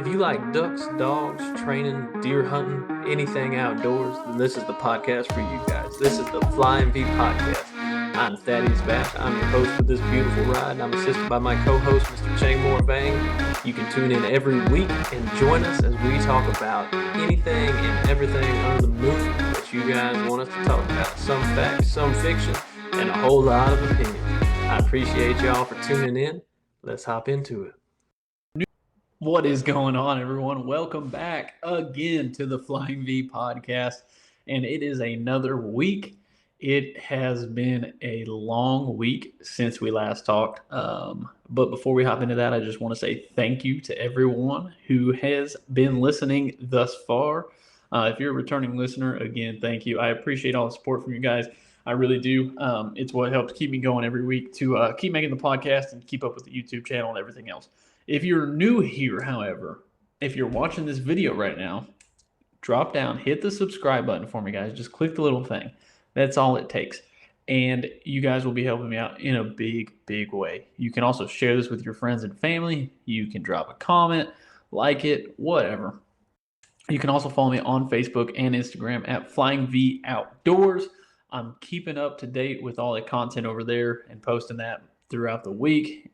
If you like ducks, dogs, training, deer hunting, anything outdoors, then this is the podcast for you guys. This is the Flying V Podcast. I'm Thaddeus Bass. I'm your host for this beautiful ride. I'm assisted by my co-host, Mr. Changmore Vang. You can tune in every week and join us as we talk about anything and everything under the moon that you guys want us to talk about. Some facts, some fiction, and a whole lot of opinion. I appreciate y'all for tuning in. Let's hop into it. What is going on, everyone? Welcome back again to the Flying V Podcast, and it is another week. It has been a long week since we last talked, but before we hop into that, I just want to say thank you to everyone who has been listening thus far. If you're a returning listener, again, thank you. I appreciate all the support from you guys. I really do. It's what helps keep me going every week to keep making the podcast and keep up with the YouTube channel and everything else. If you're new here, however, if you're watching this video right now, drop down, hit the subscribe button for me, guys. Just click the little thing. That's all it takes. And you guys will be helping me out in a big, big way. You can also share this with your friends and family. You can drop a comment, like it, whatever. You can also follow me on Facebook and Instagram at Flying V Outdoors. I'm keeping up to date with all the content over there and posting that throughout the week.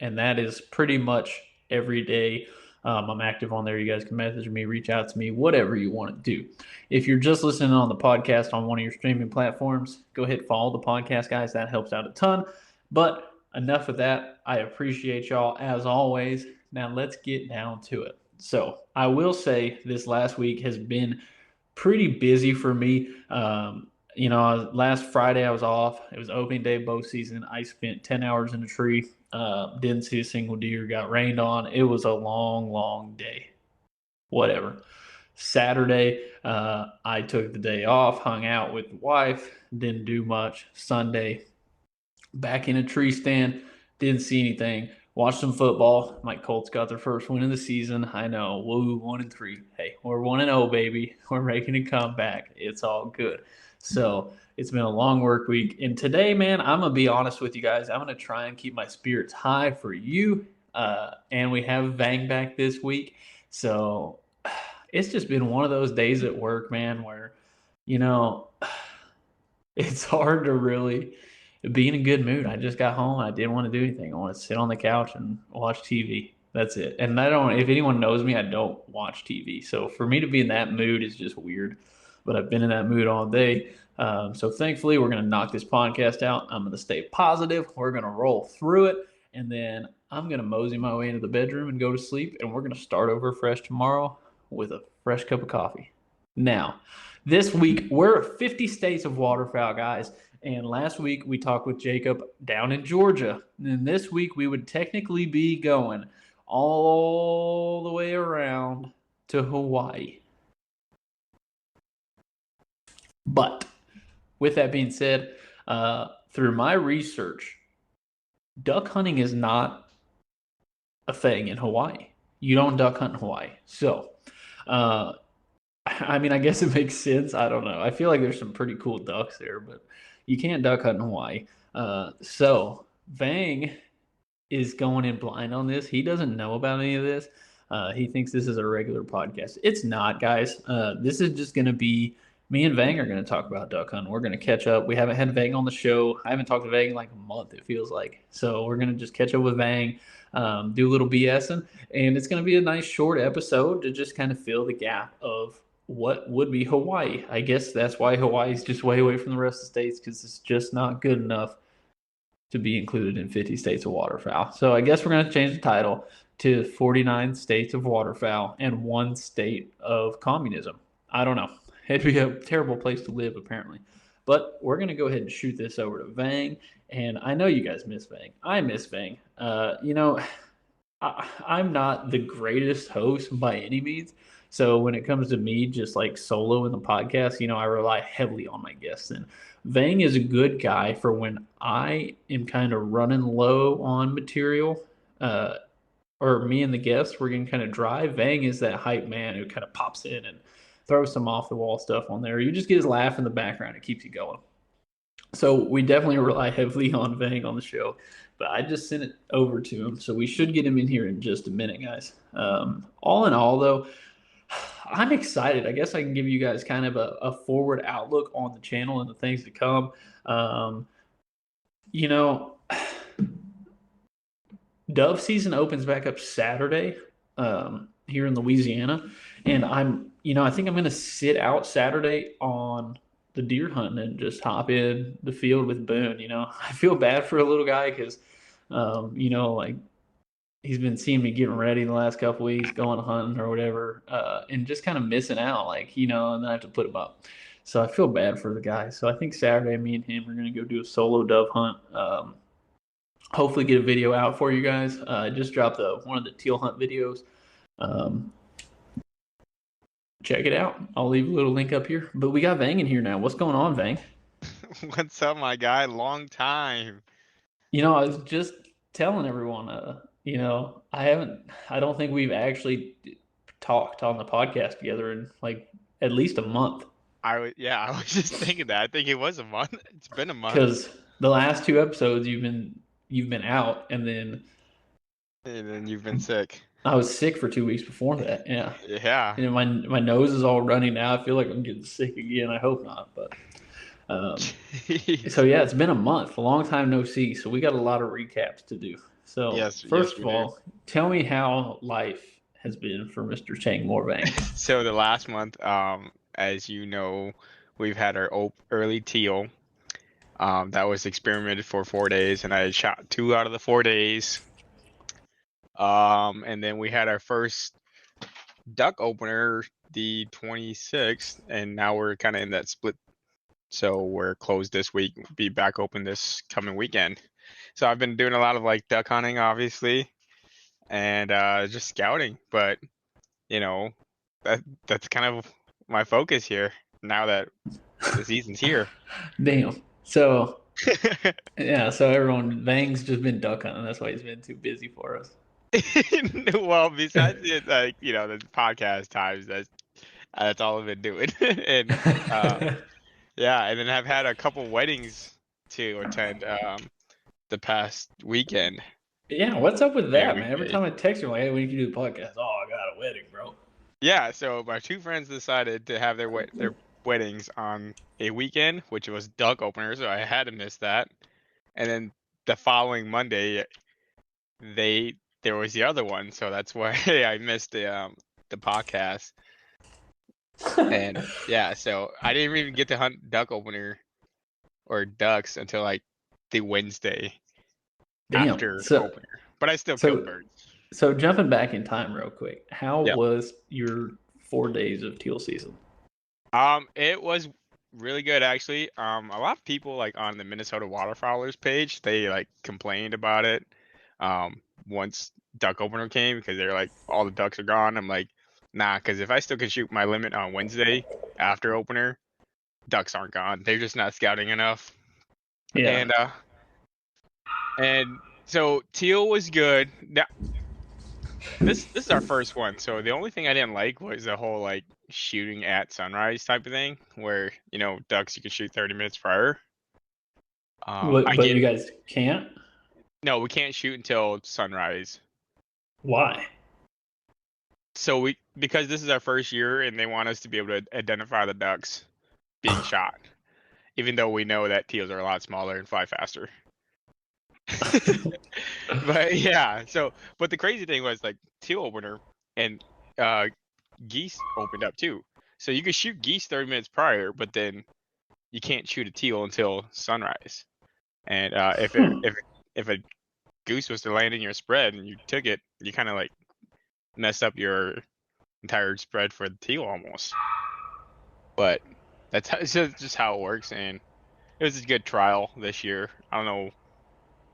And that is pretty much every day. I'm active on there. You guys can message me, reach out to me, whatever you want to do. If you're just listening on the podcast on one of your streaming platforms, go ahead and follow the podcast, guys. That helps out a ton. But enough of that. I appreciate y'all as always. Now let's get down to it. So I will say this last week has been pretty busy for me. Last Friday I was off. It was opening day of bow season. I spent 10 hours in a tree. Didn't see a single deer. Got rained on. It was a long, long day. Whatever. Saturday, I took the day off, hung out with the wife. Didn't do much. Sunday, back in a tree stand. Didn't see anything. Watched some football. My Colts got their first win of the season. I know. Woo, 1-3. Hey, we're 1-0, baby. We're making a comeback. It's all good. So it's been a long work week. And today, man, I'm going to be honest with you guys. I'm going to try and keep my spirits high for you. And we have Vang back this week. So it's just been one of those days at work, man, where, it's hard to really be in a good mood. I just got home. I didn't want to do anything. I want to sit on the couch and watch TV. That's it. And if anyone knows me, I don't watch TV. So for me to be in that mood is just weird. But I've been in that mood all day. So thankfully, we're going to knock this podcast out. I'm going to stay positive. We're going to roll through it. And then I'm going to mosey my way into the bedroom and go to sleep. And we're going to start over fresh tomorrow with a fresh cup of coffee. Now, this week, we're 50 States of Waterfowl, guys. And last week, we talked with Jacob down in Georgia. And this week, we would technically be going all the way around to Hawaii. But with that being said, through my research, duck hunting is not a thing in Hawaii. You don't duck hunt in Hawaii. So, I guess it makes sense. I don't know. I feel like there's some pretty cool ducks there, but you can't duck hunt in Hawaii. So Vang is going in blind on this. He doesn't know about any of this. He thinks this is a regular podcast. It's not, guys. This is just going to be me and Vang are going to talk about duck hunting. We're going to catch up. We haven't had Vang on the show. I haven't talked to Vang in like a month, it feels like. So we're going to just catch up with Vang, do a little BSing, and it's going to be a nice short episode to just kind of fill the gap of what would be Hawaii. I guess that's why Hawaii is just way away from the rest of the states, because it's just not good enough to be included in 50 States of Waterfowl. So I guess we're going to change the title to 49 States of Waterfowl and 1 state of communism. I don't know. It'd be a terrible place to live, apparently. But we're going to go ahead and shoot this over to Vang. And I know you guys miss Vang. I miss Vang. I'm not the greatest host by any means. So when it comes to me just like solo in the podcast, I rely heavily on my guests. And Vang is a good guy for when I am kind of running low on material, or me and the guests, we're going to kind of drive. Vang is that hype man who kind of pops in and throw some off the wall stuff on there. You just get his laugh in the background. It keeps you going. So we definitely rely heavily on Vang on the show, but I just sent it over to him, so we should get him in here in just a minute, guys. All in all, though, I'm excited. I guess I can give you guys kind of a forward outlook on the channel and the things to come. Um, you know, dove season opens back up Saturday here in Louisiana, and I think I'm going to sit out Saturday on the deer hunting and just hop in the field with Boone. I feel bad for a little guy because, like he's been seeing me getting ready the last couple weeks, going hunting or whatever, and just kind of missing out, and then I have to put him up. So I feel bad for the guy. So I think Saturday, me and him are going to go do a solo dove hunt. Hopefully get a video out for you guys. I just dropped one of the teal hunt videos. Um, check it out. I'll leave a little link up here. But we got Vang in here now. What's going on, Vang? What's up, my guy? Long time. I was just telling everyone, I don't think we've actually talked on the podcast together in like at least a month. I was just thinking that. I think it was a month. It's been a month. Because the last two episodes you've been out, and then you've been sick. I was sick for 2 weeks before that. Yeah. Yeah. My nose is all runny now. I feel like I'm getting sick again. I hope not, but so yeah, it's been a month, a long time no see. So we got a lot of recaps to do. So first of all, tell me how life has been for Mr. Chang Morvang. So the last month, as you know, we've had our early teal. That was experimented for 4 days, and I had shot 2 out of the 4 days. And then we had our first duck opener the 26th, and now we're kind of in that split. So we're closed this week, be back open this coming weekend. So I've been doing a lot of like duck hunting, obviously, and just scouting. But that's kind of my focus here now that the season's here. Damn. So yeah, so everyone, Vang's just been duck hunting. That's why he's been too busy for us. Well, besides it, the podcast times, that's all I've been doing. And yeah, and then I've had a couple weddings to attend the past weekend. Yeah, what's up with that, man? Every time I text you, I'm like, hey, when can you do the podcast? Oh, I got a wedding, bro. Yeah, so my 2 friends decided to have their weddings on a weekend, which was duck opener, so I had to miss that. And then the following Monday, there was the other one, so that's why I missed the podcast. And yeah, so I didn't even get to hunt duck opener or ducks until like the Wednesday after opener. But I still killed birds. So jumping back in time real quick, how was your 4 days of teal season? It was really good actually. A lot of people like on the Minnesota waterfowlers page, they like complained about it. Once duck opener came, because they're like, all the ducks are gone. I'm like, nah, because if I still can shoot my limit on Wednesday after opener, ducks aren't gone. They're just not scouting enough. Yeah. And so teal was good. Now, this is our first one, so the only thing I didn't like was the whole like shooting at sunrise type of thing, where ducks you can shoot 30 minutes prior. But you guys can't? No, we can't shoot until sunrise. Why? So because this is our first year, and they want us to be able to identify the ducks being shot, even though we know that teals are a lot smaller and fly faster. But yeah, but the crazy thing was like teal opener and geese opened up too. So you could shoot geese 30 minutes prior, but then you can't shoot a teal until sunrise. And if a goose was to land in your spread and you took it, you kind of like messed up your entire spread for the teal almost. But that's just how it works, and it was a good trial this year. I don't know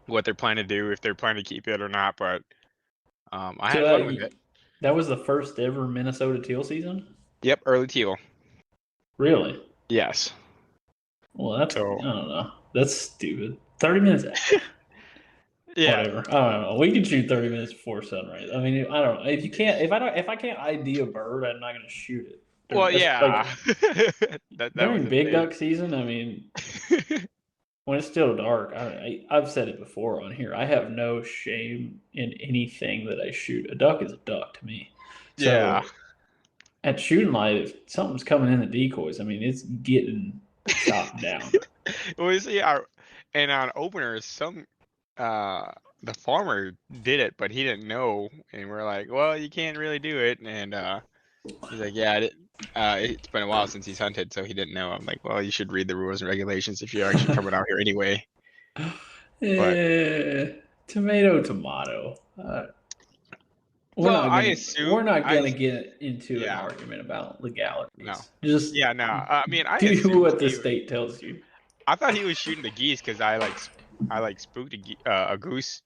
what they're planning to do, if they're planning to keep it or not, but I had fun with it. That was the first ever Minnesota teal season? Yep, early teal. Really? Yes. Well, I don't know. That's stupid. 30 minutes. Yeah. Whatever. I don't know. We can shoot 30 minutes before sunrise. I mean, I don't know. If I can't ID a bird, I'm not going to shoot it. Well, yeah. During big duck season, I mean, when it's still dark, I've said it before on here. I have no shame in anything that I shoot. A duck is a duck to me. Yeah. So at shooting light, if something's coming in the decoys, I mean, it's getting shot down. Well, see, and on openers, the farmer did it, but he didn't know, and we're like, well, you can't really do it, and he's like, yeah, it's been a while since he's hunted, so he didn't know. I'm like, well, you should read the rules and regulations if you're actually coming out here anyway. But Tomato. We're well, not I gonna assume we're not gonna get into an yeah, argument about legalities. no, Just yeah, no. I mean, I do assumed what the state tells you. I thought he was shooting the geese because I like spooked a goose,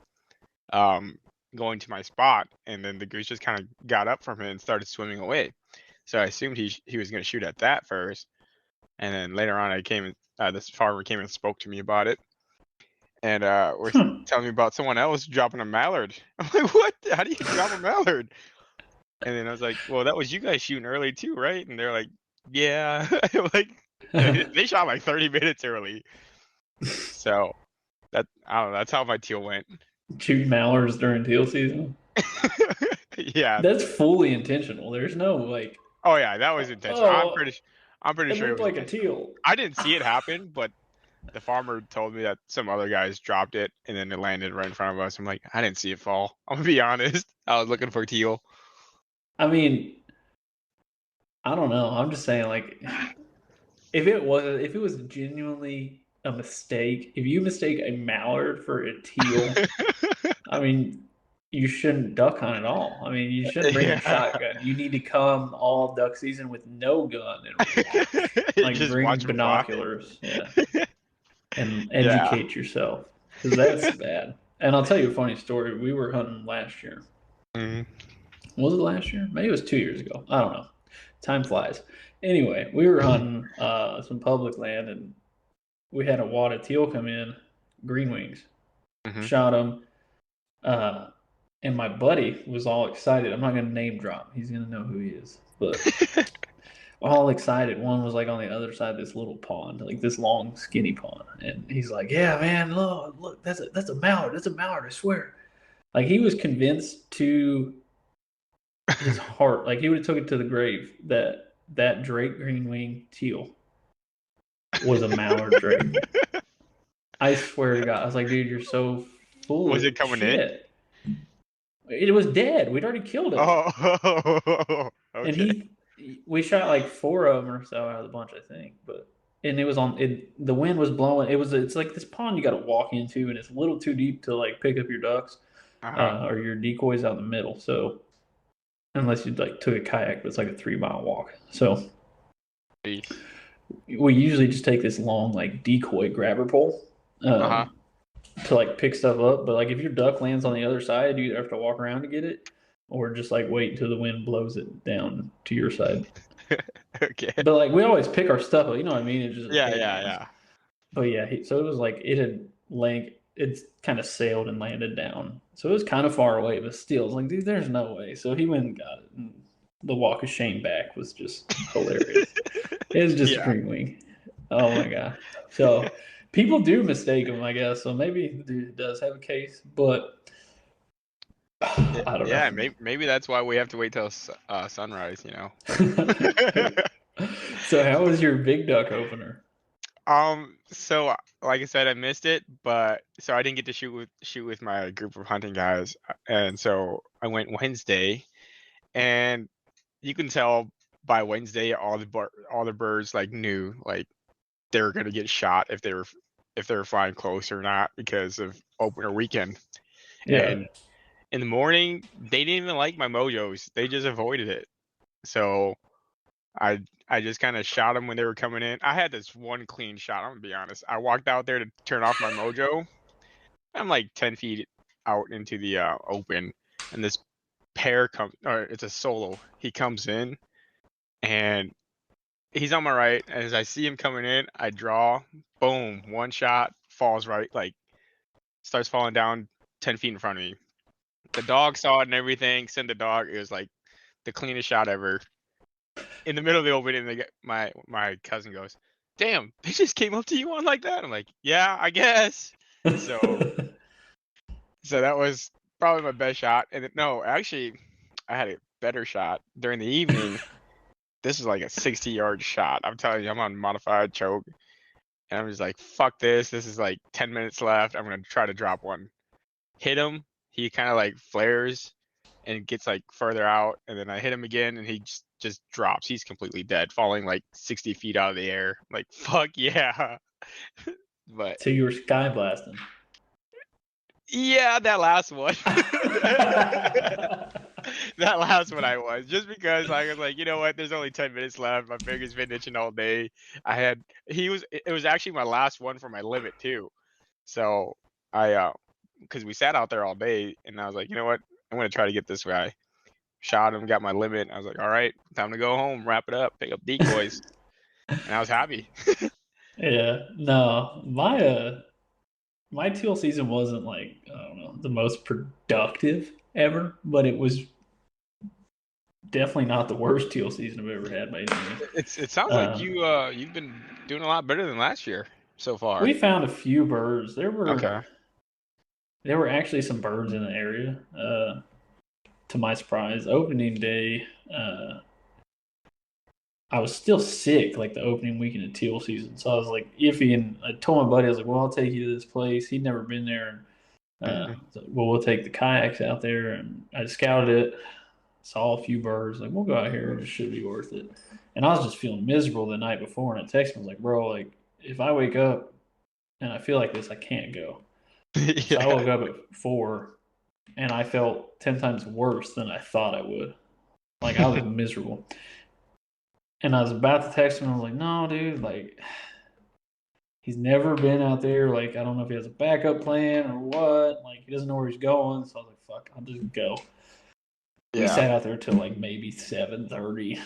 going to my spot, and then the goose just kind of got up from it and started swimming away. So I assumed he was going to shoot at that first, and then later on, this farmer came and spoke to me about it, and was telling me about someone else dropping a mallard. I'm like, what? How do you drop a mallard? And then I was like, well, that was you guys shooting early too, right? And they're like, yeah. Like they shot like 30 minutes early. So I don't know. That's how my teal went. Shoot mallards during teal season. Yeah. That's fully intentional. There's no like. Oh yeah, that was intentional. Oh, I'm pretty it sure it looked was like a intentional. teal. I didn't see it happen, but the farmer told me that some other guys dropped it and then it landed right in front of us. I'm like, I didn't see it fall. I'm gonna be honest. I was looking for teal. I mean, I don't know. I'm just saying, like, if it was genuinely a mistake, if you mistake a mallard for a teal, I mean, you shouldn't duck hunt at all. I mean, you shouldn't bring a shotgun. You need to come all duck season with no gun and watch. Like Just bring watch 'em fly. binoculars, and educate yourself because that's bad. And I'll tell you a funny story. We were hunting last year. Mhm. Was it last year? Maybe it was 2 years ago. I don't know. Time flies. Anyway, we were hunting some public land, and we had a wad of teal come in, green wings. Mhm. Shot them. And my buddy was all excited. I'm not going to name drop. He's going to know who he is. But all excited. One was like on the other side of this little pond, like this long, skinny pond. And he's like, yeah, man, look, that's a mallard. That's a mallard, I swear. Like he was convinced to his heart, like he would have took it to the grave that Drake green wing teal was a mallard Drake. I swear to God. I was like, dude, you're so full Was of it coming shit. It was dead. We'd already killed it. Oh, okay. And we shot like 4 of them or so out of the bunch, I think. And it was the wind was blowing. It's like this pond you got to walk into, and it's a little too deep to like pick up your ducks or your decoys out in the middle. So unless you like took a kayak, but it's like a 3-mile walk. So we usually just take this long like decoy grabber pole to like pick stuff up. But like if your duck lands on the other side, you either have to walk around to get it, or just like wait until the wind blows it down to your side. Okay. But like we always pick our stuff up, you know what I mean? It's just Yeah. But yeah, so it was like it's kind of sailed and landed down. So it was kind of far away, but still, it's like, dude, there's no way. So he went and got it. And the walk of shame back was just hilarious. It was just a green wing. Oh my God. So people do mistake them, I guess. So maybe the dude does have a case, but I don't know. Yeah, maybe that's why we have to wait till sunrise, you know. So how was your big duck opener? So like I said, I missed it, but so I didn't get to shoot with my group of hunting guys, and so I went Wednesday, and you can tell by Wednesday all the birds like knew like they were gonna get shot if they were flying close or not because of opener weekend. Yeah. And in the morning, they didn't even like my mojos. They just avoided it. So I just kind of shot them when they were coming in. I had this one clean shot. I'm gonna be honest. I walked out there to turn off my mojo. I'm like 10 feet out into the open, and this pair comes, or it's a solo. He comes in, and he's on my right. And as I see him coming in, I draw. Boom! One shot, falls right, like starts falling down 10 feet in front of me. The dog saw it and everything. Sent the dog. It was like the cleanest shot ever. In the middle of the open, and my cousin goes, damn, they just came up to you on like that. I'm like, yeah, I guess. So that was probably my best shot. And no, actually, I had a better shot during the evening. This is like a 60-yard shot. I'm telling you, I'm on modified choke. And I'm just like, fuck this. This is like 10 minutes left. I'm going to try to drop one. Hit him. He kind of like flares and gets like further out. And then I hit him again and he just drops. He's completely dead, falling like 60 feet out of the air. Like, fuck yeah. But So you were sky blasting. yeah, that last one. That last one I was. Just because I was like, you know what, there's only 10 minutes left. My finger's been itching all day. It was actually my last one for my limit too. So because we sat out there all day and I was like, you know what, I'm gonna try to get this guy. Shot him, got my limit. I was like, all right, time to go home, wrap it up, pick up decoys. And I was happy. Yeah, no, my teal season wasn't like, I don't know, the most productive ever, but it was definitely not the worst teal season I've ever had by any means. It sounds like you've been doing a lot better than last year so far. We found a few birds. There were actually some birds in the area. To my surprise, opening day, I was still sick like the opening weekend of teal season, so I was like iffy. And I told my buddy, I was like, "Well, I'll take you to this place." He'd never been there. So, well, we'll take the kayaks out there, and I scouted it. Saw a few birds. Like, we'll go out here. It should be worth it. And I was just feeling miserable the night before, and I texted him. I was like, "Bro, like if I wake up and I feel like this, I can't go." Yeah. So I woke up at 4, and I felt 10 times worse than I thought I would. Like I was miserable. And I was about to text him. I was like, "No, dude, like he's never been out there. Like I don't know if he has a backup plan or what. Like he doesn't know where he's going." So I was like, "Fuck, I'll just go." We sat out there till like maybe 7:30,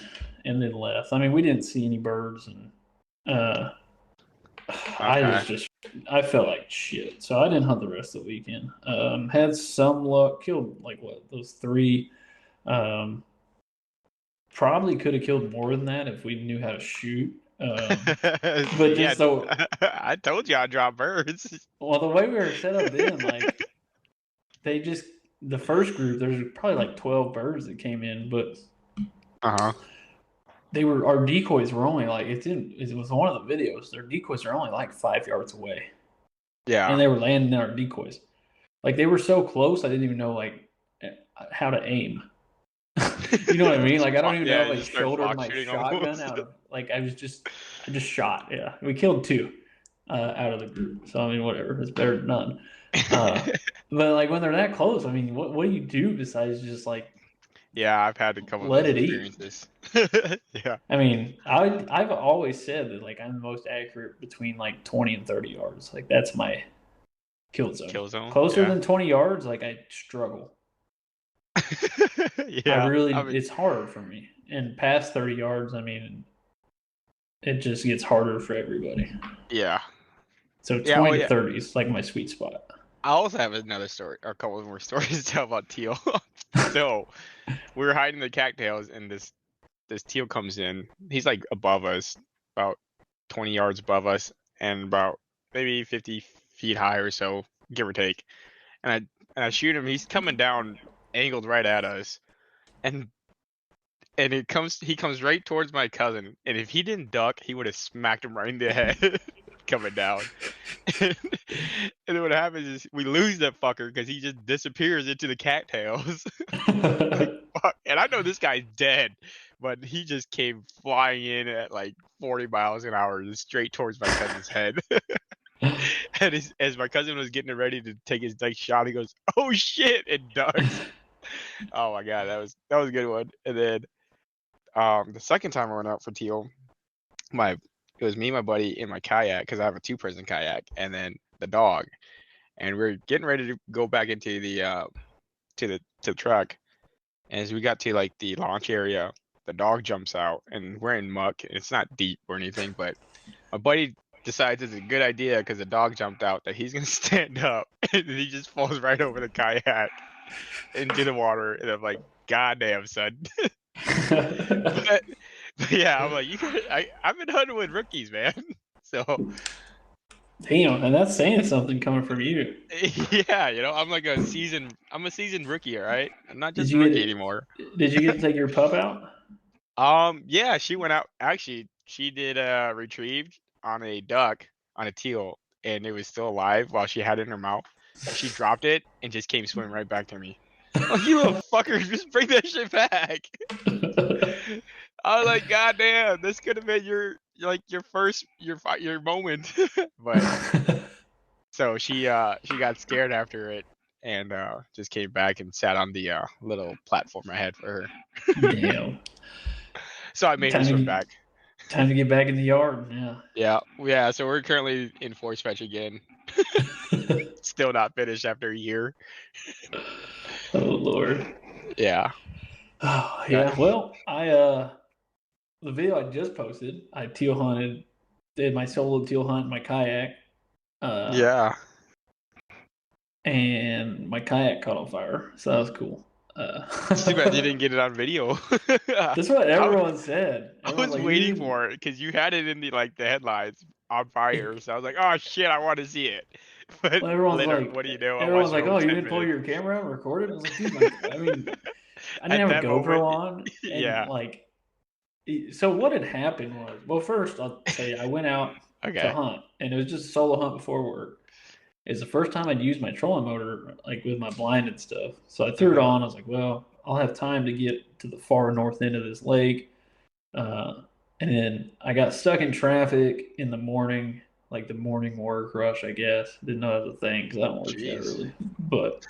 and then left. I mean, we didn't see any birds, and I felt like shit. So I didn't hunt the rest of the weekend. Had some luck, killed like those 3. Probably could have killed more than that if we knew how to shoot. But just so I told you I'd drop birds. Well, the way we were set up then, like the first group, there's probably like 12 birds that came in, but our decoys were only like it was one of the videos. Their decoys are only like 5 yards away. Yeah. And they were landing in our decoys. Like they were so close, I didn't even know like how to aim. You know what I mean? Like I don't even know if I shouldered my shotgun out of like I just shot. Yeah. We killed 2 out of the group. So I mean whatever. It's better than none. But like when they're that close, I mean what do you do besides just like I've had a couple let of it experiences. Yeah. I mean, I've always said that like I'm the most accurate between like 20 and 30 yards. Like that's my kill zone. Closer than 20 yards, like I struggle. It's hard for me. And past 30 yards, I mean, it just gets harder for everybody. Yeah. So 20 to 30 is like my sweet spot. I also have another story, or a couple more stories to tell about teal. So we were hiding the cattails, and this teal comes in. He's like above us, about 20 yards above us, and about maybe 50 feet high or so, give or take. And I shoot him. He's coming down, angled right at us, and he comes right towards my cousin. And if he didn't duck, he would have smacked him right in the head. Coming down. And then what happens is we lose that fucker because he just disappears into the cattails. Like, fuck. And I know this guy's dead, but he just came flying in at like 40 miles an hour just straight towards my cousin's head. And as my cousin was getting ready to take his next shot, he goes, "Oh shit," and ducks. Oh my god, that was a good one. And then the second time I went out for teal, it was me, my buddy, in my kayak because I have a 2-person kayak, and then the dog, and we're getting ready to go back into the to the truck. And as we got to like the launch area, the dog jumps out, and we're in muck. And it's not deep or anything, but my buddy decides it's a good idea because the dog jumped out that he's gonna stand up, and he just falls right over the kayak into the water, and I'm like, "God damn, son." But yeah, I'm like, I've been hunting with rookies, man. So Damn, and that's saying something coming from you. yeah, I'm like I'm a seasoned rookie, all right? I'm not Did just a you rookie get anymore. Did you get to take your pup out? Yeah, she went out. Actually, she did retrieved on a duck on a teal, and it was still alive while she had it in her mouth. She dropped it and just came swimming right back to me. Like, you little fucker, just bring that shit back. I was like, God damn, this could have been your first your moment. But so she got scared after it and just came back and sat on the little platform I had for her. Damn. So I made her Time swim to back. time to get back in the yard. Yeah. Yeah. So we're currently in force fetch again. Still not finished after a year. Oh Lord. Yeah. Oh Yeah. yeah. Well, I the video I just posted, I teal hunted, did my solo teal hunt in my kayak. Yeah. And my kayak caught on fire, so that was cool. It's too bad you didn't get it on video. That's what I, was- everyone said. I Everyone's was like, waiting for it because you had it in the headlines on fire. So I was like, oh shit, I want to see it. But well, everyone's later, like, what do you know? I everyone's watched it like, over oh, you 10 didn't pull minutes. your camera out and record it? I was like, dude, I mean, I didn't At have a that GoPro moment, on, and yeah. so what had happened was, well, first I'll tell you, I went out to Okay. hunt, and it was just a solo hunt before work. It's the first time I'd used my trolling motor, like with my blind and stuff. So I threw it on. I was like, well, I'll have time to get to the far north end of this lake. And then I got stuck in traffic in the morning, like the morning work rush, I guess. Didn't know that was a thing because I don't work that Jeez. early. But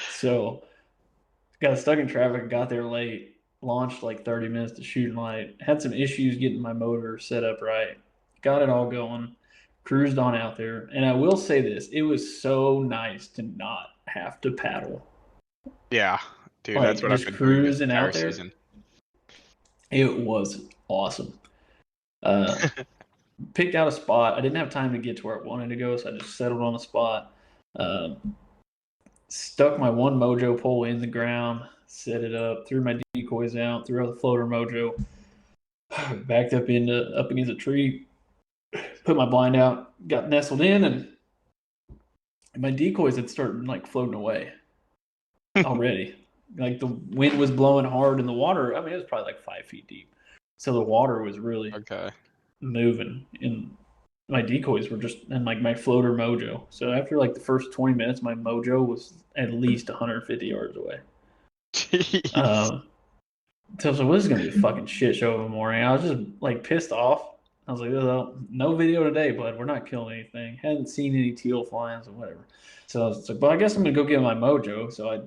so got stuck in traffic, got there late, launched like 30 minutes to shooting light. Had some issues getting my motor set up right. Got it all going, cruised on out there. And I will say this, it was so nice to not have to paddle. Yeah, dude, that's Like what I've just been doing this cruising entire out there. season. It was awesome. Picked out a spot. I didn't have time to get to where I wanted to go, so I just settled on a spot. Stuck my one MOJO pole in the ground, set it up, threw my decoys out, threw out the floater MOJO, backed up against a tree, put my blind out, got nestled in, and my decoys had started like floating away already. Like the wind was blowing hard in the water. I mean, it was probably like 5 feet deep, so the water was really Okay. moving, and my decoys were just and like my floater MOJO. So after like the first 20 minutes, my MOJO was at least 150 yards away. Jeez. So I was like, well, this is gonna be a fucking shit show of a morning. I was just like pissed off. I was like, well, no video today, bud. We're not killing anything. Hadn't seen any teal flying, so whatever. So I was like, well, I guess I'm gonna go get my MOJO. So I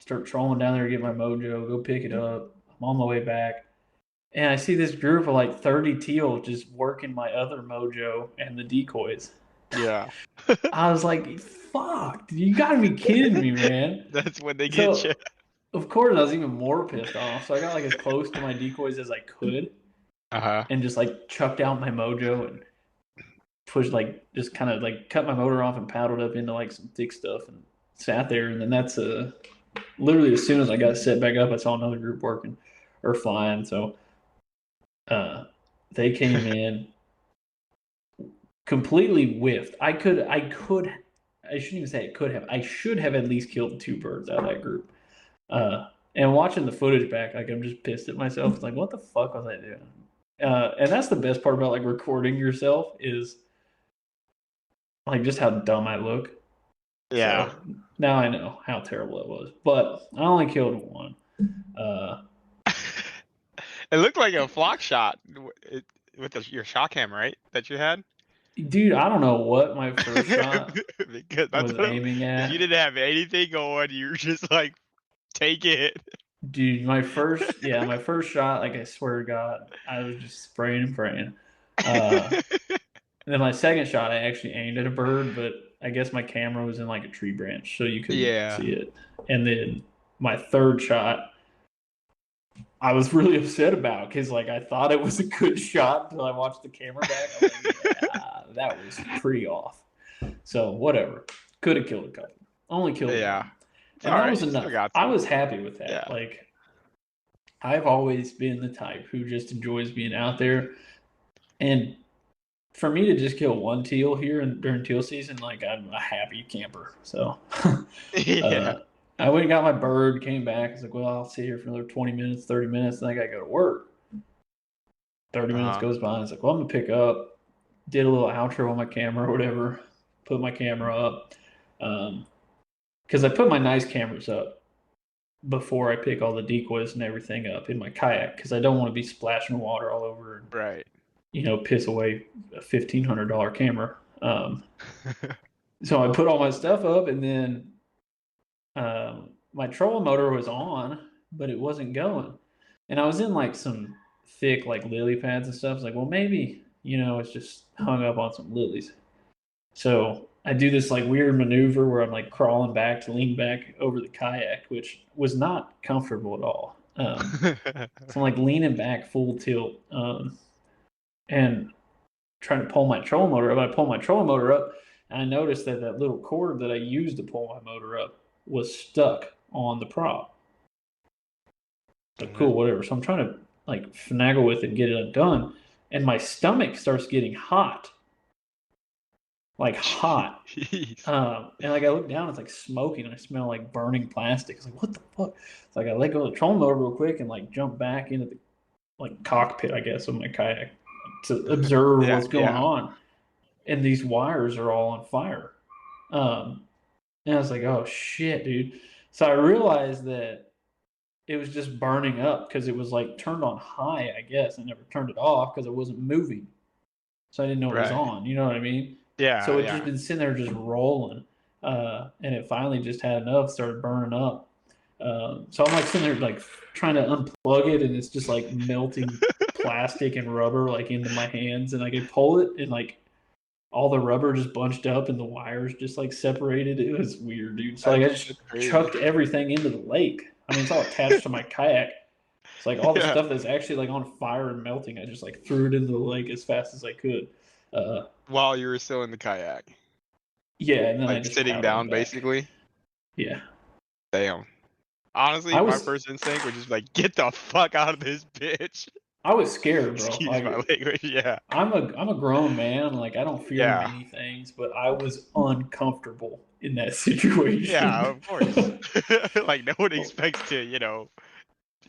start trolling down there to get my MOJO, go pick it up. I'm on my way back. And I see this group of like 30 teal just working my other MOJO and the decoys. Yeah. I was like, fuck, you gotta be kidding me, man. That's when they get you. Of course, I was even more pissed off. So I got like as close to my decoys as I could and just like chucked out my MOJO and pushed like just kind of like cut my motor off and paddled up into like some thick stuff and sat there. And then that's literally as soon as I got set back up, I saw another group working or flying. So they came in, completely whiffed. I shouldn't even say it could have. I should have at least killed 2 birds out of that group. And watching the footage back, like I'm just pissed at myself. It's like, what the fuck was I doing? And that's the best part about like recording yourself is like just how dumb I look. Yeah. So now I know how terrible it was. But I only killed 1. It looked like a flock shot with your shock cam, right? That you had. Dude, I don't know what my first shot Because that's was aiming at. you didn't have anything going. You were just like, take it. Dude, my first shot, like I swear to God, I was just spraying and praying. And then my second shot, I actually aimed at a bird, but I guess my camera was in like a tree branch, so you couldn't see it. And then my third shot, I was really upset about because like I thought it was a good shot until I watched the camera back. I was like, yeah, that was pretty off. So whatever, could have killed a couple. Only killed 1. And that was enough. I was happy with that. Yeah. Like, I've always been the type who just enjoys being out there. And for me to just kill one teal here during teal season, like I'm a happy camper. So Yeah. I went and got my bird, came back. I was like, well, I'll sit here for another 20 minutes, 30 minutes, then I got to go to work. 30 minutes goes by. I was like, well, I'm going to pick up. Did a little outro on my camera or whatever. Put my camera up. Because I put my nice cameras up before I pick all the decoys and everything up in my kayak because I don't want to be splashing water all over and, Right. piss away a $1,500 camera. So I put all my stuff up, and then my trolling motor was on, but it wasn't going. And I was in like some thick like lily pads and stuff. I was like, well, maybe, it's just hung up on some lilies. So I do this like weird maneuver where I'm like crawling back to lean back over the kayak, which was not comfortable at all. So I'm like leaning back full tilt and trying to pull my trolling motor up. I pull my trolling motor up, and I noticed that that little cord that I used to pull my motor up was stuck on the prop. So cool, whatever. So I'm trying to like finagle with it and get it undone, and my stomach starts getting hot. Like hot. And like I look down, it's like smoking, and I smell like burning plastic. It's like, what the fuck? It's like I let go of the trolling motor real quick and like jump back into the like cockpit, I guess, of my kayak to observe what's going on. And these wires are all on fire. And I was like, oh shit, dude. So I realized that it was just burning up because it was like turned on high, I guess. I never turned it off because it wasn't moving. So I didn't know it was on. You know what I mean? Yeah. So it just been sitting there just rolling. And it finally just had enough, started burning up. So I'm like sitting there like trying to unplug it, and it's just like melting plastic and rubber like into my hands, and I could pull it, and like all the rubber just bunched up and the wires just like separated. It was weird, dude. So like I just chucked everything into the lake. I mean, it's all attached to my kayak. It's like all the stuff that's actually like on fire and melting, I just like threw it into the lake as fast as I could. While you were still in the kayak. Yeah, and then like I just sitting down, back. Basically. Yeah. Damn. Honestly, my first instinct was just like, get the fuck out of this bitch. I was scared, bro. Excuse like, my language. Yeah. I'm a grown man. Like I don't fear many things, but I was uncomfortable in that situation. Yeah, of course. Like no one expects to,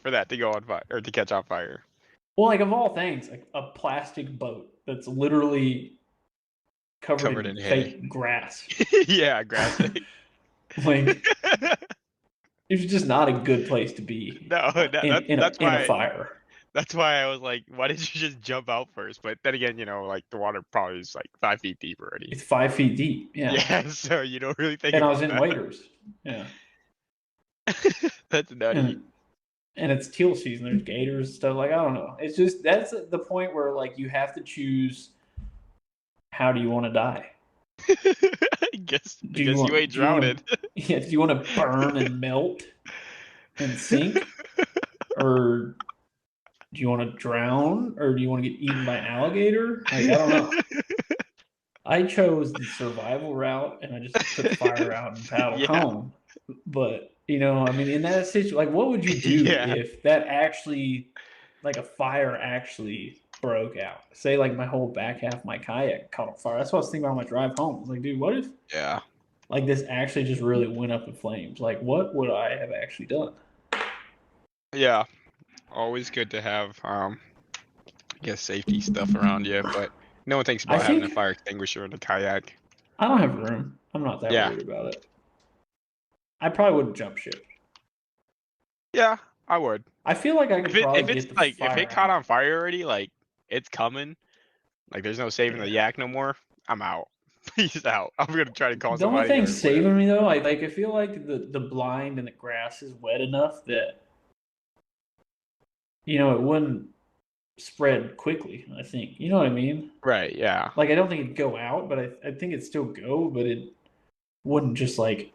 for that to go on fire or to catch on fire. Well, like of all things, like a plastic boat that's literally covered in fake grass. Yeah, grass. Like it was just not a good place to be. No, in a fire. That's why I was like, why did you just jump out first? But then again, like the water probably is like 5 feet deep already. It's 5 feet deep. Yeah. Yeah, so you don't really think. And I was in waders. Yeah. That's nutty. And it's teal season. There's gators and stuff. Like I don't know. It's just that's the point where like you have to choose. How do you want to die? I guess you ain't drowned. Yeah. Do you want to burn and melt and sink, or do you want to drown, or do you want to get eaten by an alligator? Like, I don't know. I chose the survival route, and I just put the fire out and paddled home. But, I mean, in that situation, like, what would you do if that actually, like, a fire actually broke out? Say, like, my whole back half of my kayak caught on fire. That's what I was thinking about on my drive home. I was like, dude, what if, like, this actually just really went up in flames? Like, what would I have actually done? Yeah. Always good to have, I guess, safety stuff around you, but no one thinks about having a fire extinguisher in a kayak. I don't have room. I'm not that worried about it. I probably wouldn't jump ship. Yeah, I would. I feel like I could probably get the fire if it caught on fire already, like, it's coming, like, there's no saving the yak no more, I'm out. Peace out. I'm going to try to call somebody. The only thing saving me, though, I feel like the blind and the grass is wet enough that it wouldn't spread quickly, I think. You know what I mean? Right, yeah. Like, I don't think it'd go out, but I think it'd still go, but it wouldn't just, like,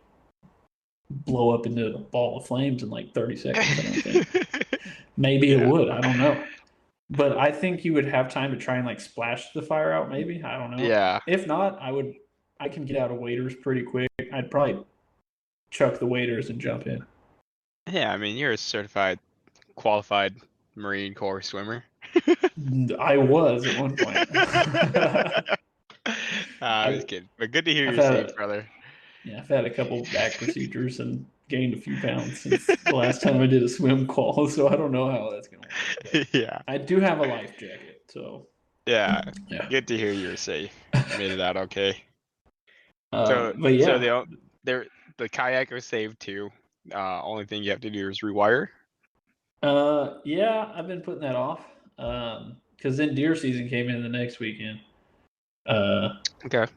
blow up into a ball of flames in, like, 30 seconds, I don't think. Maybe it would. I don't know. But I think you would have time to try and, like, splash the fire out, maybe. I don't know. Yeah. If not, I can get out of waders pretty quick. I'd probably chuck the waders and jump in. Yeah, I mean, you're a certified, qualified Marine Corps swimmer? I was at one point. I was kidding, but good to hear I've you're had safe, a, brother. yeah, I've had a couple back procedures and gained a few pounds since the last time I did a swim qual, so I don't know how that's gonna work. But Yeah, I do have a life jacket, so yeah. yeah. Good to hear you're safe. Made it out okay. So, But so yeah, the kayak was saved too. Only thing you have to do is rewire. yeah, I've been putting that off. Because then deer season came in the next weekend. Okay.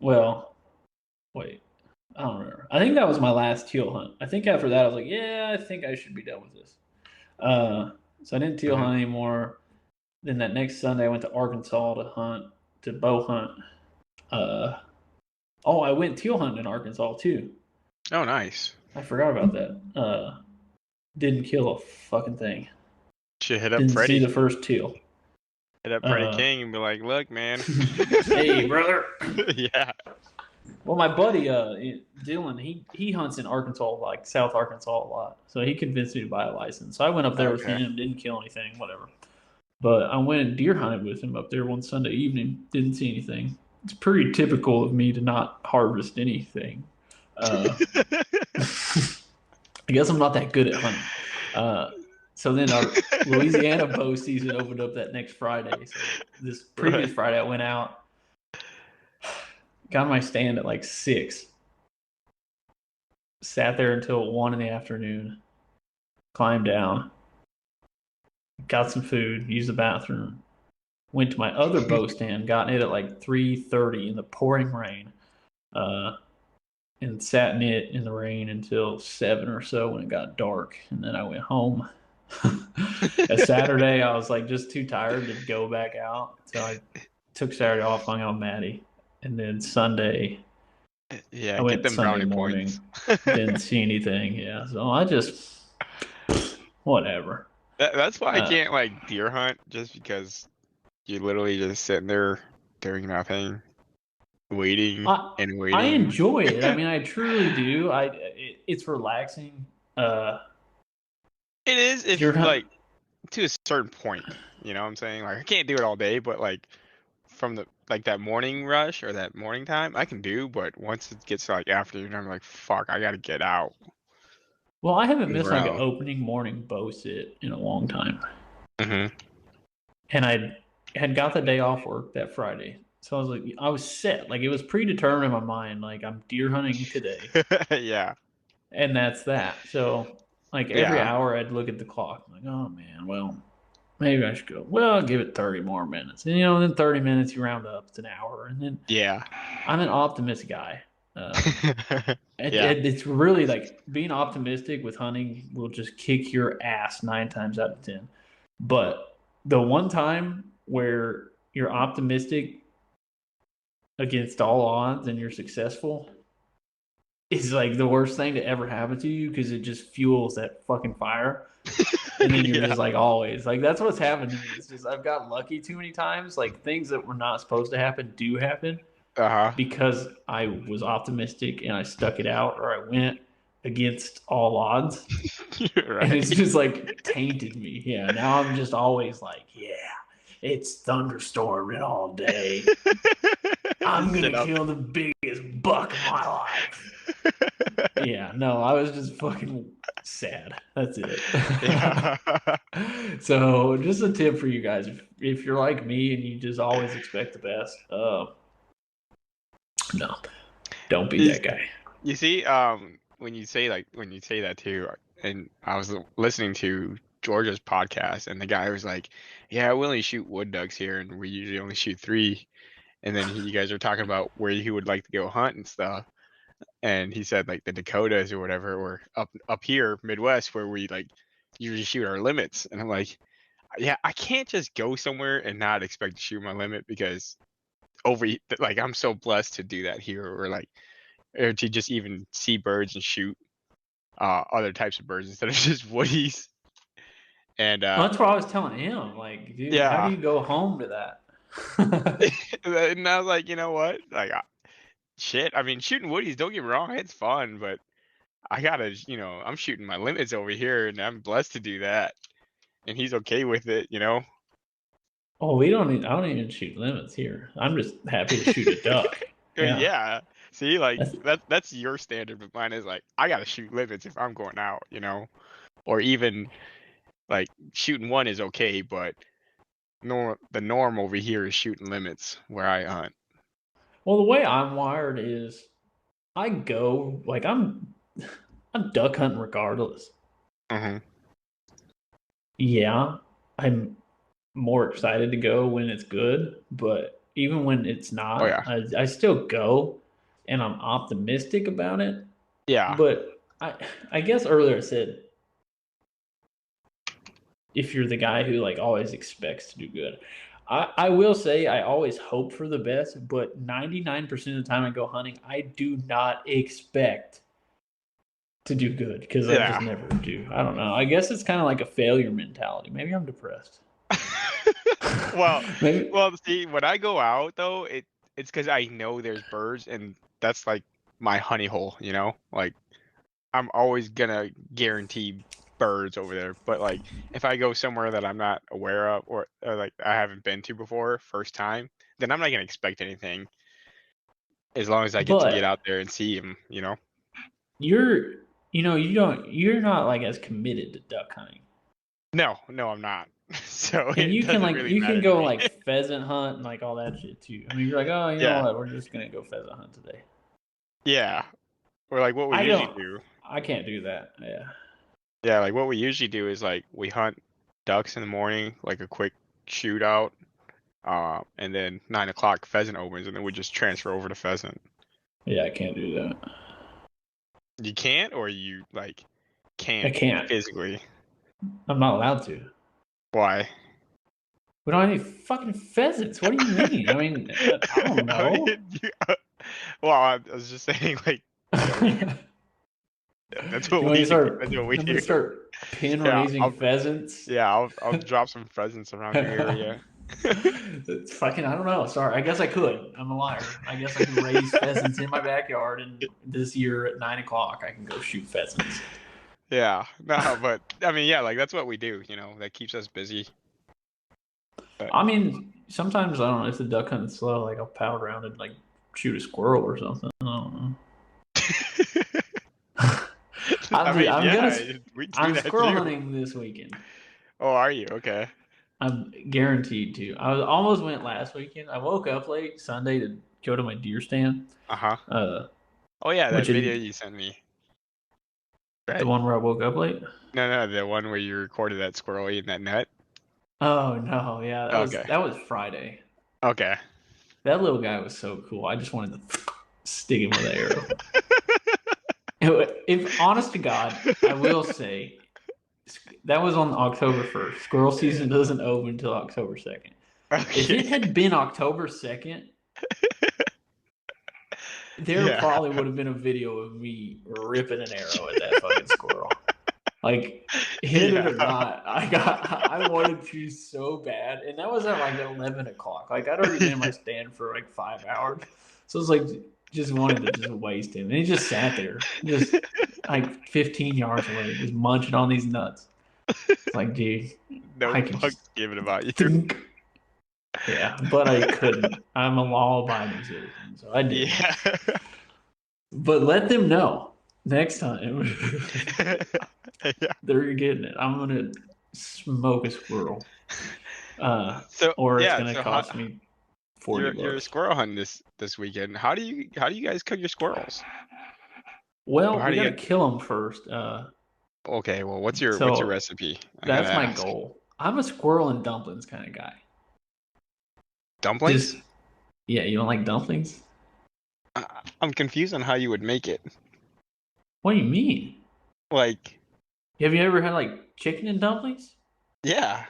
Well, wait, I don't remember. I think that was my last teal hunt. I think after that, I was like, yeah, I think I should be done with this. So I didn't teal hunt anymore. Then that next Sunday, I went to Arkansas to bow hunt. I went teal hunting in Arkansas too. Oh, nice. I forgot about that. Didn't kill a fucking thing. Should hit up Didn't see Freddie. the first teal. Hit up Freddie King and be like, "Look, man." Hey, brother. Yeah. Well, my buddy Dylan, he hunts in Arkansas, like South Arkansas, a lot. So he convinced me to buy a license. So I went up there with Okay. him, didn't kill anything, whatever. But I went and deer hunted with him up there one Sunday evening. Didn't see anything. It's pretty typical of me to not harvest anything. I guess I'm not that good at hunting. So then our Louisiana bow season opened up that next Friday. So this previous Friday, I went out, got on my stand at like 6, sat there until 1 in the afternoon, climbed down, got some food, used the bathroom, went to my other bow stand, got in it at like 3:30 in the pouring rain, and sat in it in the rain until 7 or so when it got dark, and then I went home. Saturday, I was like just too tired to go back out, so I took Saturday off, hung out with Maddie, and then Sunday, Yeah, I went get them Sunday brownie morning, points. didn't see anything. Yeah, so I just whatever. That's why I can't like deer hunt, just because you're literally just sitting there doing nothing, waiting and waiting. I enjoy it. I mean, I truly do. It's relaxing. It is if Deer hunt. like to a certain point. You know what I'm saying? Like I can't do it all day, but like from the like that morning rush or that morning time, I can do. But once it gets to like afternoon, I'm like, fuck, I gotta get out. Well, I haven't missed Move like an around. opening morning bow sit in a long time, Mm-hmm. and I had got the day off work that Friday, so I was like, I was set. Like it was predetermined in my mind. Like I'm deer hunting today, Yeah. and that's that. So like every hour, I'd look at the clock. I'm like, oh man, well, maybe I should go. Well, I'll give it 30 more minutes, and then 30 minutes you round up, it's an hour, and then Yeah. I'm an optimist guy. Yeah. It's really like being optimistic with hunting will just kick your ass 9 times out of 10. But the one time where you're optimistic against all odds and you're successful is like the worst thing to ever happen to you because it just fuels that fucking fire. And then you're just like always like that's what's happened to me. It's just I've got lucky too many times. Like things that were not supposed to happen do happen. Because I was optimistic and I stuck it out or I went against all odds. Right. And it's just like tainted me. Yeah. Now I'm just always like, yeah, it's thunderstorming all day. I'm going to kill the biggest buck of my life. Yeah. No, I was just fucking sad. That's it. Yeah. So just a tip for you guys. If you're like me and you just always expect the best, no, don't be that guy. You see, when you say that too, and I was listening to Georgia's podcast, and the guy was like, "Yeah, we only shoot wood ducks here, and we usually only shoot 3." And then you guys are talking about where he would like to go hunt and stuff, and he said like the Dakotas or whatever, or up here Midwest where we like usually shoot our limits. And I'm like, yeah, I can't just go somewhere and not expect to shoot my limit because like I'm so blessed to do that here, or to just even see birds and shoot other types of birds instead of just woodies. And Well, that's what I was telling him. Like, dude, how do you go home to that? And I was like, you know what? Like, shit. I mean, shooting woodies, don't get me wrong, it's fun, but I gotta, I'm shooting my limits over here, and I'm blessed to do that. and he's okay with it, you know. Oh, I don't even shoot limits here. I'm just happy to shoot a duck. Yeah. See, like That's- that's your standard, but mine is like I gotta shoot limits if I'm going out, you know, or even like shooting one is okay, but the norm over here is shooting limits where I hunt. Well, the way I'm wired is I go like I'm duck hunting regardless. Mm-hmm. Yeah, I'm more excited to go when it's good, but even when it's Oh not, yeah, I still go, and I'm optimistic about it. yeah, But I guess earlier I said if you're the guy who like always expects to do good. I will say I always hope for the best, but 99% of the time I go hunting, I do not expect to do good because I just yeah. never do. I don't know. I guess it's kind of like a failure mentality. Maybe I'm depressed. well, Maybe. well, see, when I go out though, it's because I know there's birds, and that's like my honey hole, you know. Like I'm always gonna guarantee birds over there. But like if I go somewhere that I'm not aware of, or like I haven't been to before, first time, then I'm not gonna expect anything as long as I get to get But out there and see them, you know. you're, you're not like as committed to duck hunting. No, I'm not. So And it you can doesn't like really you can matter to go me. like pheasant hunt and like all that shit too. I mean, you're like, oh, you know Yeah, what? We're just gonna go pheasant hunt today. yeah. Or like what we I usually don't. do. I can't do that. Yeah. Yeah, like what we usually do is like we hunt ducks in the morning, like a quick shootout, and then 9 o'clock pheasant opens, and then we just transfer over to pheasant. Yeah, I can't do that. You can't, or you like I can't can't. physically. I'm not allowed to. Why? We don't have any fucking pheasants. What do you mean? I mean, I don't I know. mean, well, I was just saying, like, you know, that's what You want we to do. start? That's what we I'm gonna do. start pin Yeah, raising pheasants. I'll drop some pheasants around your area. It's fucking. I don't know. Sorry. I guess I could. I'm a liar. I guess I could raise pheasants in my backyard, and this year at 9 o'clock, I can go shoot pheasants. Yeah, no, but I mean, yeah, like that's what we do. You know, that keeps us busy. But I mean, sometimes I don't know if the duck hunting's slow. Like I'll power around and like shoot a squirrel or something. I don't know. I mean, I'm gonna. yeah, we do I'm that squirrel too. hunting this weekend. Oh, are you? Okay. I'm guaranteed to. I almost went last weekend. I woke up late Sunday to go to my deer stand. Uh-huh. Uh, Oh yeah, that which video is you sent me. the Right? one where I woke up late. No, the one where you recorded that squirrel eating that nut. Oh no, yeah, Okay. that was Friday. Okay. That little guy was so cool. I just wanted to stick him with an arrow. If honest to God, I will say that was on October 1st. Squirrel season doesn't open until October 2nd. If it Okay. had been October 2nd, there Yeah. probably would have been a video of me ripping an arrow at that fucking squirrel. Like, hit it or Yeah. not, I wanted to so bad. And that was at like 11 o'clock. Like, I'd already been in my stand for like 5 hours. So it's like, just wanted to just waste him. And he just sat there, just like 15 yards away, just munching on these nuts. It's like, dude, No I can fucks just given about you. think. Yeah, but I couldn't. I'm a law-abiding citizen, so I did. Yeah. But let them know next time Yeah. they're getting it. I'm gonna smoke a squirrel, So or it's yeah, gonna so cost me $40. you're squirrel hunting this weekend. How do you guys cook your squirrels? Or Well, how we do you gotta get? kill them first. Okay, well, what's your So recipe? I gotta that's my ask. goal. I'm a squirrel and dumplings kind of guy. Dumplings? Just yeah, you don't like dumplings? I'm confused on how you would make it. What do you mean? Like, Have you ever had like chicken and dumplings? yeah.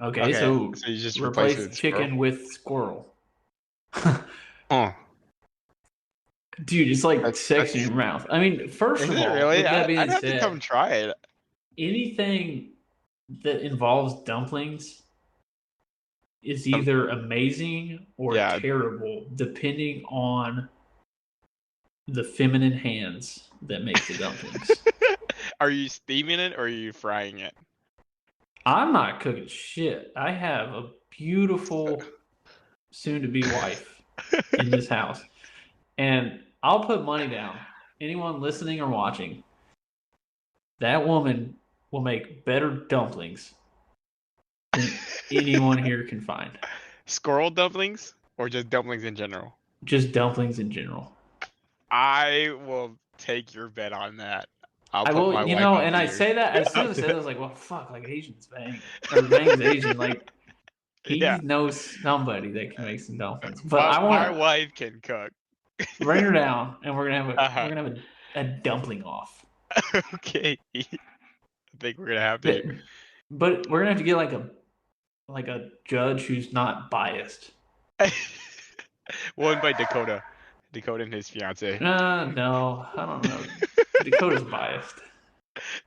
Okay, Okay, so so you just replace it replace with chicken squirrel. with squirrel. Oh, Dude, it's like sex in that's your mouth. I mean, first is of it all, really? with that I'd being have to come said, try it. anything that involves dumplings is either amazing or Yeah. terrible, depending on the feminine hands that make the dumplings. Are you steaming it or are you frying it? I'm not cooking shit. I have a beautiful soon-to-be wife in this house. And I'll put money down. Anyone listening or watching, that woman will make better dumplings than anyone here can find. Squirrel dumplings or just dumplings in general? Just dumplings in general. I will take your bet on that. I'll I put will, my you wife know, on and I here. say that as soon as I said that, I was like, well, fuck, like Asian's Vang. Or Vang's Asian. Like, he Yeah. knows somebody that can make some dumplings. But I My want to wife can cook. bring her down, and we're gonna Uh-huh. have a dumpling off. Okay. I think we're gonna have to. But we're gonna have to get like a judge who's not biased. We'll invite Dakota. Dakota and his fiance. No, I don't know. Dakota's biased.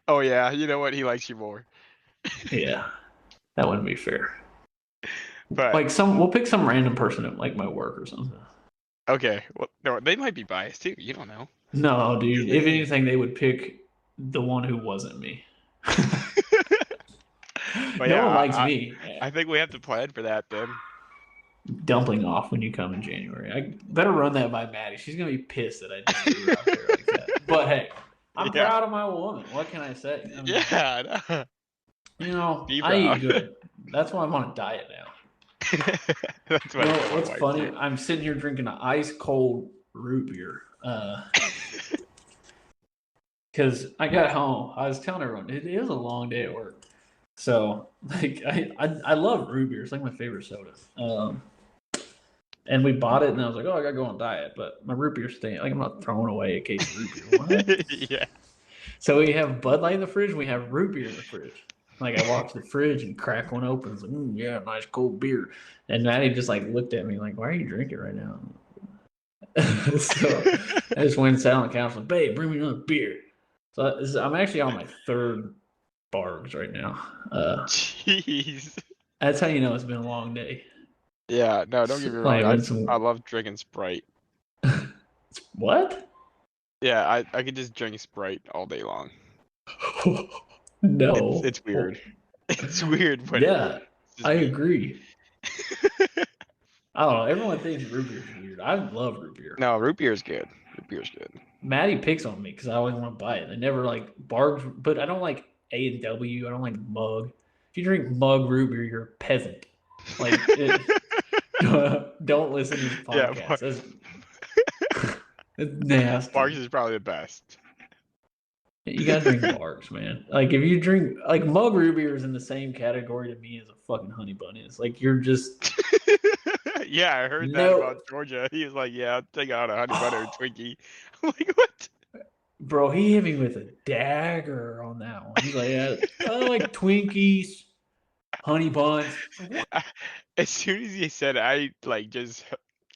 Oh yeah, you know what? He likes you more. Yeah, that wouldn't be fair. But Like we'll pick some random person at like my work or something. okay, well, no, they might be biased too. You don't know. No, dude. If anything, they would pick the one who wasn't me. But No yeah, one likes me. I think we have to plan for that then. Dumpling off when you come in January. I better run that by Maddie. She's gonna be pissed that I just threw her out there like that. But hey, I'm Yeah. proud of my woman. What can I say? I mean, Yeah. No. You know, Be I eat proud. good. That's why I'm on a diet now. That's You know, what what's my wife funny? did. I'm sitting here drinking an ice cold root beer. Because I got home. I was telling everyone it is a long day at work. So like I love root beer. It's like my favorite soda. And we bought it, and I was like, oh, I gotta go on diet. But my root beer's staying. Like I'm not throwing away a case of root beer. What? Yeah. So we have Bud Light in the fridge. We have root beer in the fridge. Like I walk to the fridge and crack one open. It's like, yeah, nice cold beer. And Maddie just like looked at me like, why are you drinking right now? So I just went and sat on the couch like, babe, bring me another beer. So I'm actually on my third Bargs right now. Jeez. That's how you know it's been a long day. Yeah, no, don't get me Like, wrong. I love drinking Sprite. What? Yeah, I could just drink Sprite all day long. No. It's weird. It's weird, but yeah, it's I me. agree. I don't know. Everyone thinks root beer is weird. I love root beer. No, root beer is good. Root beer is good. Maddie picks on me because I always want to buy it. I never like Bargs, but I don't like A&W. I don't like Mug. If you drink Mug root beer, you're a peasant. Like, don't listen to this podcast. Yeah, It's nasty. Barks is probably the best. You gotta drink Bargs, man. Like if you drink like Mug root beer is in the same category to me as a fucking honey bun is. Like you're just Yeah, I heard that No. about Georgia. He was like, "Yeah, I'll take out a honey butter Twinkie." I'm like, "What?" bro, he hit me with a dagger on that one. He's like, yeah, I like Twinkies, honey buns. As soon as he said, it, I like just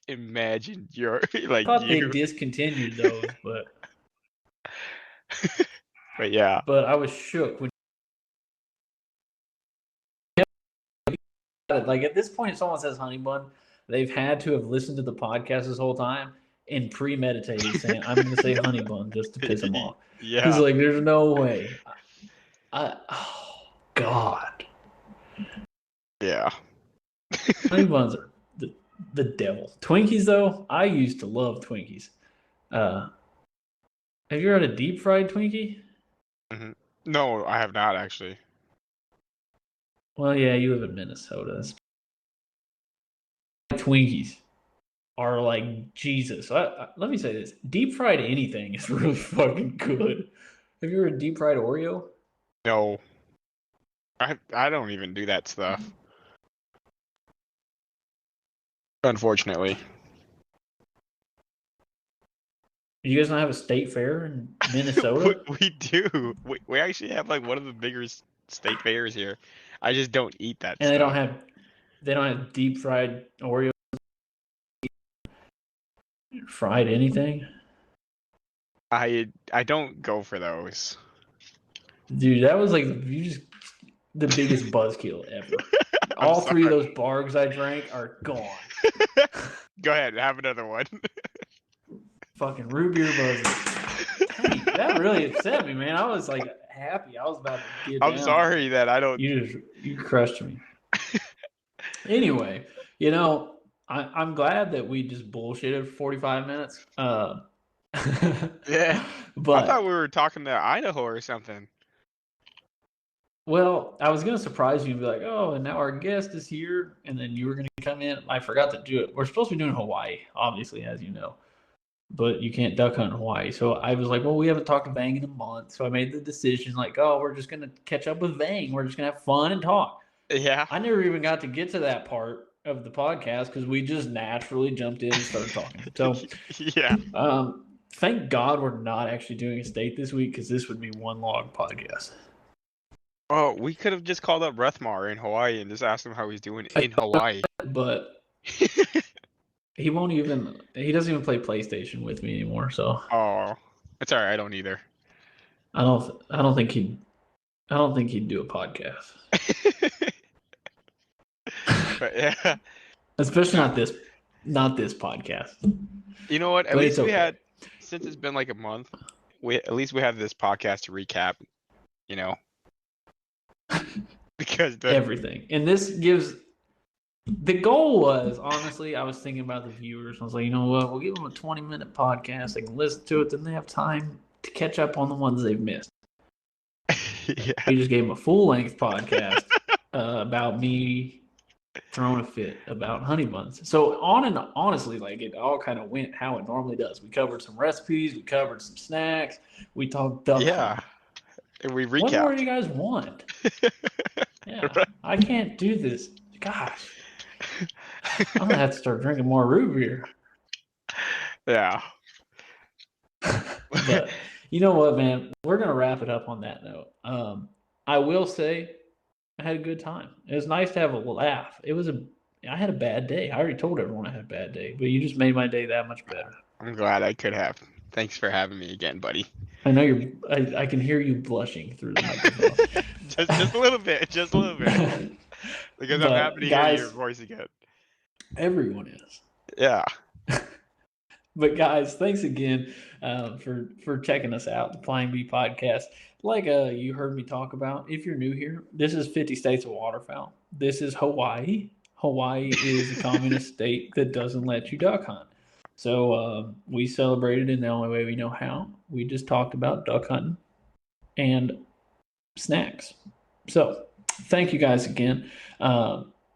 imagined your like I thought they you. discontinued those, but But yeah, I was shook when like at this point if someone says honey bun, they've had to have listened to the podcast this whole time and premeditated saying I'm gonna say honey bun just to piss him off. yeah. He's like, there's no way. Oh God. Yeah. Honey buns are the devil. Twinkies though, I used to love Twinkies. Have you ever had a deep fried Twinkie? Mm-hmm. No, I have not actually. Well, yeah, you live in Minnesota. Twinkies are like Jesus. Let me say this: deep fried anything is really fucking good. Have you ever deep fried Oreo? No. I don't even do that stuff. Unfortunately. You guys don't have a state fair in Minnesota? we do. We actually have like one of the bigger state fairs here. I just don't eat that And stuff. they don't have deep fried Oreo, fried anything. I don't go for those. Dude, that was like the biggest buzzkill ever. I'm All three of sorry. those Bargs I drank are gone. Go ahead, have another one. Fucking root beer buzzers. That really upset me, man. I was like happy. I was about to get I'm down. sorry that I don't. You crushed me. Anyway, I'm glad that we just bullshitted for 45 minutes. Yeah. I thought But we were talking to Idaho or something. well, I was gonna surprise you and be like, "Oh, and now our guest is here," and then you were gonna come in. I forgot to do it. We're supposed to be doing Hawaii, obviously, as you know, but you can't duck hunt in Hawaii. So I was like, "Well, we haven't talked to Vang in a month," so I made the decision, like, "Oh, we're just gonna catch up with Vang. We're just gonna have fun and talk." Yeah. I never even got to get to that part of the podcast because we just naturally jumped in and started talking. So, Yeah. Thank God we're not actually doing a state this week because this would be one long podcast. Oh, we could have just called up Rethmar in Hawaii and just asked him how he's doing in Hawaii. But he won't even. He doesn't even play PlayStation with me anymore. So Oh, it's all right. I don't either. I don't think he'd. I don't think he'd do a podcast. But yeah. Especially not this podcast. You know what? At But least it's we okay. had, since it's been like a month, at least we have this podcast to recap. You know, because Everything. And this gives. The goal was, honestly, I was thinking about the viewers. I was like, you know what? We'll give them a 20-minute podcast. They can listen to it. Then they have time to catch up on the ones they've missed. yeah. We just gave them a full-length podcast about me throwing a fit about honey buns. So honestly, like it all kind of went how it normally does. We covered some recipes. We covered some snacks. We talked duck Yeah. hunt. And we What more do recapped. you guys want? Yeah, Right. I can't do this. Gosh. I'm gonna have to start drinking more root beer. Yeah. But you know what, man? We're gonna wrap it up on that note. I will say, I had a good time. It was nice to have a laugh. I had a bad day. I already told everyone I had a bad day, but you just made my day that much better. I'm glad I could have. Thanks for having me again, buddy. I know I can hear you blushing through the microphone. just a little bit. Just a little bit. Because I'm But happy to guys, hear your voice again. Everyone is. Yeah. But guys, thanks again for checking us out, the Flying Bee Podcast. Like you heard me talk about, if you're new here, this is 50 States of Waterfowl. This is Hawaii. Hawaii is a communist state that doesn't let you duck hunt. So we celebrated in the only way we know how. We just talked about duck hunting and snacks. So thank you guys again.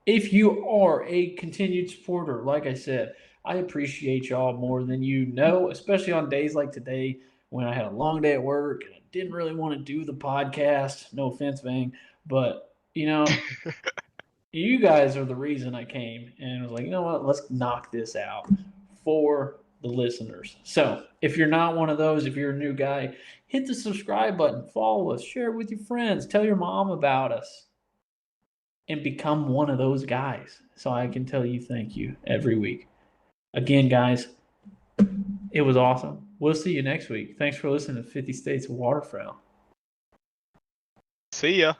If you are a continued supporter, like I said, I appreciate y'all more than you know, especially on days like today when I had a long day at work and I didn't really want to do the podcast. No offense, Vang, but you guys are the reason I came and was like, you know what, let's knock this out for the listeners. So if you're not one of those, if you're a new guy, hit the subscribe button, follow us, share it with your friends, tell your mom about us, and become one of those guys so I can tell you thank you every week. Again, guys, it was awesome. We'll see you next week. Thanks for listening to 50 States of Waterfowl. See ya.